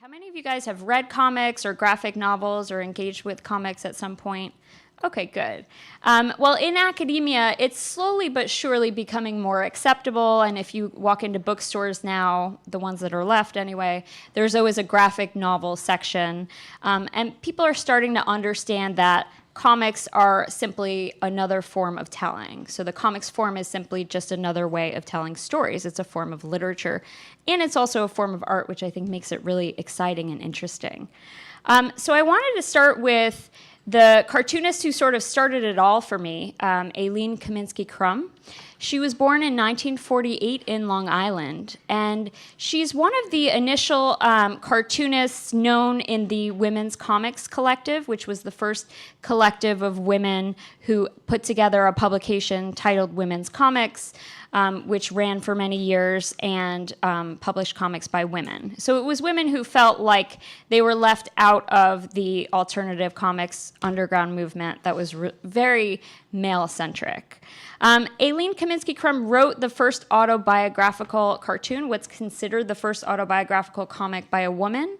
How many of you guys have read comics or graphic novels or engaged with comics at some point? Okay, good. Well, in academia, it's slowly but surely becoming more acceptable, and if you walk into bookstores now, the ones that are left anyway, there's always a graphic novel section, and people are starting to understand that comics are simply another form of telling. So the comics form is simply just another way of telling stories. It's a form of literature, and it's also a form of art, which I think makes it really exciting and interesting. So I wanted to start with the cartoonist who sort of started it all for me, Aline Kominsky-Crumb. She was born in 1948 in Long Island, and she's one of the initial cartoonists known in the Women's Comics Collective, which was the first collective of women who put together a publication titled Women's Comics, which ran for many years and published comics by women. So it was women who felt like they were left out of the alternative comics underground movement that was very male-centric. Aline Kominsky-Crumb wrote the first autobiographical cartoon, what's considered the first autobiographical comic by a woman,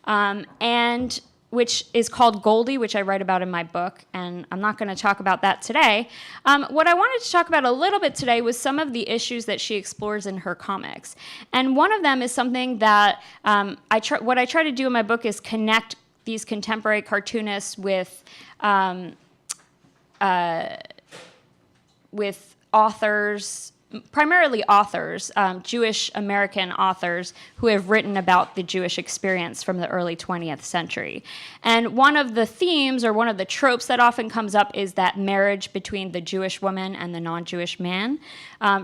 and which is called Goldie, which I write about in my book, and I'm not going to talk about that today. What I wanted to talk about a little bit today was some of the issues that she explores in her comics. And one of them is something that what I try to do in my book is connect these contemporary cartoonists with authors, primarily authors, Jewish American authors who have written about the Jewish experience from the early 20th century. And one of the themes or one of the tropes that often comes up is that marriage between the Jewish woman and the non-Jewish man.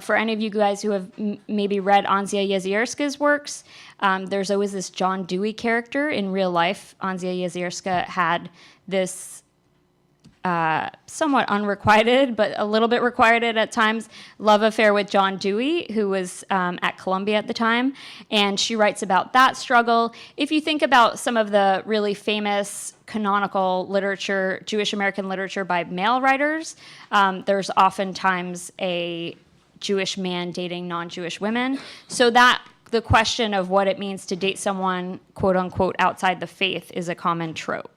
For any of you guys who have maybe read Anzia Yezierska's works, there's always this John Dewey character in real life. Anzia Yezierska had this somewhat unrequited, but a little bit requited at times, love affair with John Dewey, who was at Columbia at the time, and she writes about that struggle. If you think about some of the really famous canonical literature, Jewish American literature by male writers, there's oftentimes a Jewish man dating non-Jewish women. So that the question of what it means to date someone, quote unquote, outside the faith is a common trope.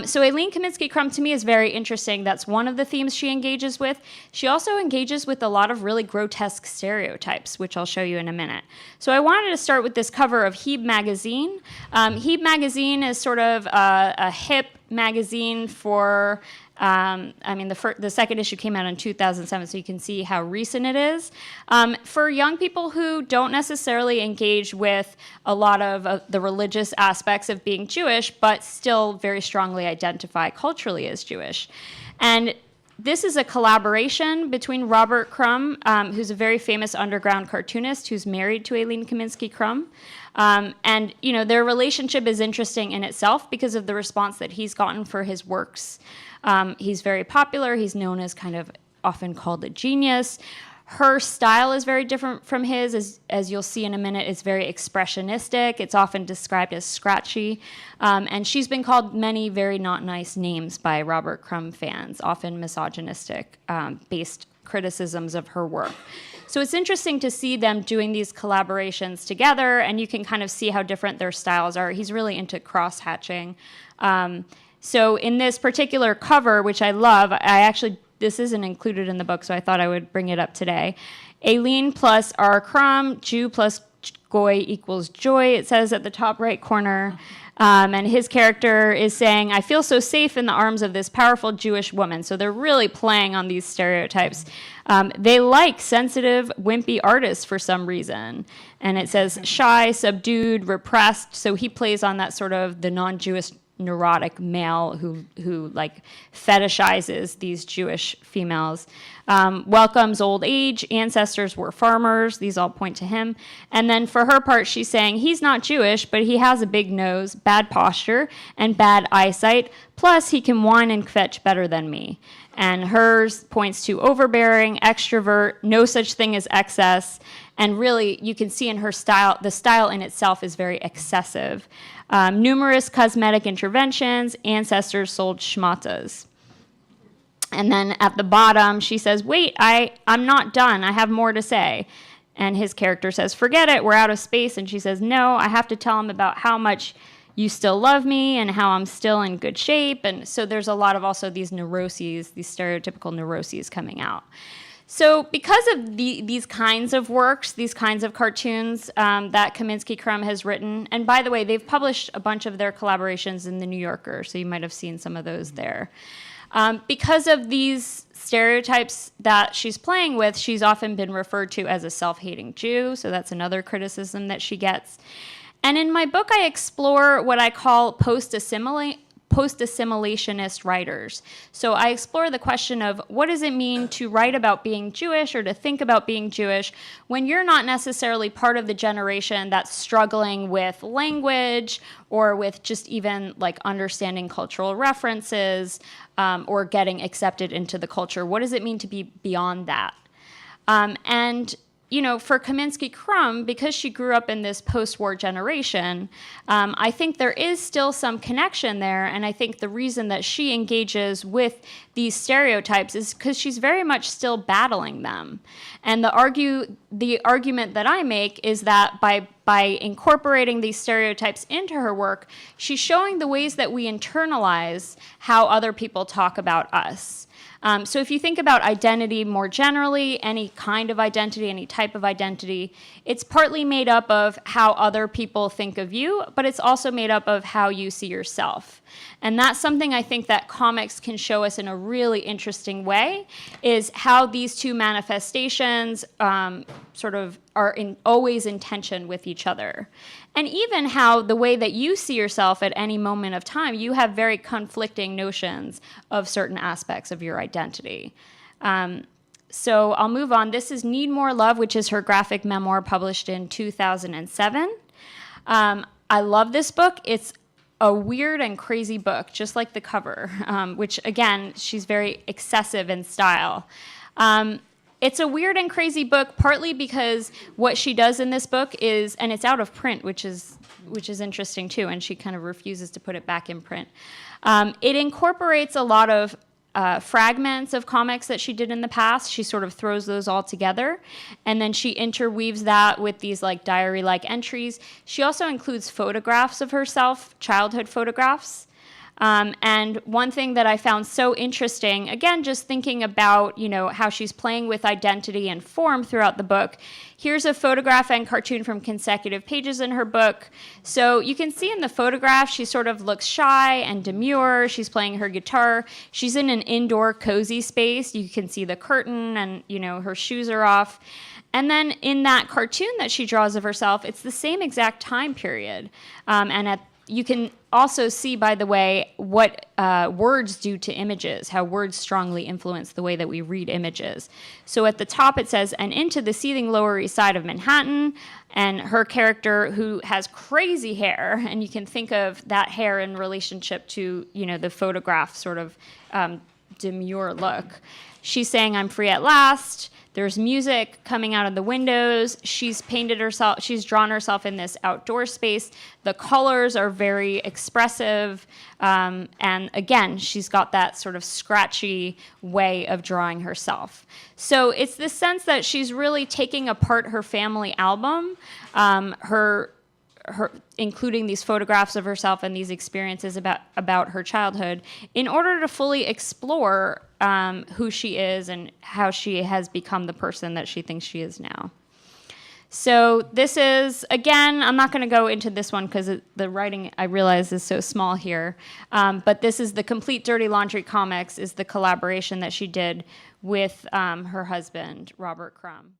So Aline Kominsky-Crumb to me is very interesting. That's one of the themes she engages with. She also engages with a lot of really grotesque stereotypes, which I'll show you in a minute. So I wanted to start with this cover of Hebe magazine. Hebe magazine is sort of a hip magazine for the second issue came out in 2007, so you can see how recent it is. For young people who don't necessarily engage with a lot of the religious aspects of being Jewish, but still very strongly identify culturally as Jewish. And this is a collaboration between Robert Crumb, who's a very famous underground cartoonist who's married to Aline Kominsky-Crumb. And their relationship is interesting in itself because of the response that he's gotten for his works. He's very popular. He's known as kind of often called a genius. Her style is very different from his, as you'll see in a minute. It's very expressionistic. It's often described as scratchy. And she's been called many very not nice names by Robert Crumb fans, often misogynistic based criticisms of her work. So it's interesting to see them doing these collaborations together, and you can kind of see how different their styles are. He's really into cross-hatching. So in this particular cover, which I love, this isn't included in the book, so I thought I would bring it up today. Aileen plus R. Crumb, Jew plus Goy equals joy, it says at the top right corner. And his character is saying, I feel so safe in the arms of this powerful Jewish woman. So they're really playing on these stereotypes. They like sensitive, wimpy artists for some reason. And it says shy, subdued, repressed. So he plays on that sort of the non-Jewish neurotic male who like fetishizes these Jewish females. Welcomes old age, ancestors were farmers, these all point to him. And then for her part, she's saying he's not Jewish, but he has a big nose, bad posture, and bad eyesight, plus he can whine and fetch better than me. And hers points to overbearing, extrovert, no such thing as excess, and really you can see in her style, the style in itself is very excessive. Numerous cosmetic interventions, ancestors sold schmatas. And then at the bottom, she says, wait, I'm not done. I have more to say. And his character says, forget it, we're out of space. And she says, no, I have to tell him about how much you still love me and how I'm still in good shape. And so there's a lot of also these neuroses, these stereotypical neuroses coming out. So because of these kinds of works, these kinds of cartoons that Kominsky-Crumb has written, and by the way, they've published a bunch of their collaborations in The New Yorker, so you might have seen some of those there. Because of these stereotypes that she's playing with, she's often been referred to as a self-hating Jew, so that's another criticism that she gets. And in my book, I explore what I call post-assimilationist writers. So I explore the question of what does it mean to write about being Jewish or to think about being Jewish when you're not necessarily part of the generation that's struggling with language or with just even like understanding cultural references or getting accepted into the culture. What does it mean to be beyond that? And you know, for Kominsky-Crumb, because she grew up in this post-war generation, I think there is still some connection there, and I think the reason that she engages with these stereotypes is because she's very much still battling them. And the argument that I make is that by incorporating these stereotypes into her work, she's showing the ways that we internalize how other people talk about us. So if you think about identity more generally, any kind of identity, any type of identity, it's partly made up of how other people think of you, but it's also made up of how you see yourself. And that's something I think that comics can show us in a really interesting way, is how these two manifestations sort of are always in tension with each other. And even how the way that you see yourself at any moment of time, you have very conflicting notions of certain aspects of your identity. So I'll move on. This is Need More Love, which is her graphic memoir published in 2007. I love this book. It's a weird and crazy book, just like the cover, which, again, she's very excessive in style. It's a weird and crazy book, partly because what she does in this book is, and it's out of print, which is interesting too, and she kind of refuses to put it back in print. It incorporates a lot of fragments of comics that she did in the past. She sort of throws those all together, and then she interweaves that with these like diary-like entries. She also includes photographs of herself, childhood photographs. And one thing that I found so interesting, again, just thinking about, you know, how she's playing with identity and form throughout the book. Here's a photograph and cartoon from consecutive pages in her book. So you can see in the photograph, she sort of looks shy and demure. She's playing her guitar. She's in an indoor cozy space. You can see the curtain and, you know, her shoes are off. And then in that cartoon that she draws of herself, it's the same exact time period. You can also see, by the way, what words do to images, how words strongly influence the way that we read images. So at the top it says, and into the seething Lower East Side of Manhattan, and her character who has crazy hair, and you can think of that hair in relationship to, you know, the photograph sort of demure look. She's saying, I'm free at last. There's music coming out of the windows. She's painted herself, she's drawn herself in this outdoor space. The colors are very expressive. And again, she's got that sort of scratchy way of drawing herself. So it's this sense that she's really taking apart her family album, her including these photographs of herself and these experiences about her childhood, in order to fully explore who she is and how she has become the person that she thinks she is now. So this is, again, I'm not going to go into this one because the writing, I realize, is so small here. But this is the Complete Dirty Laundry Comics, is the collaboration that she did with her husband, Robert Crumb.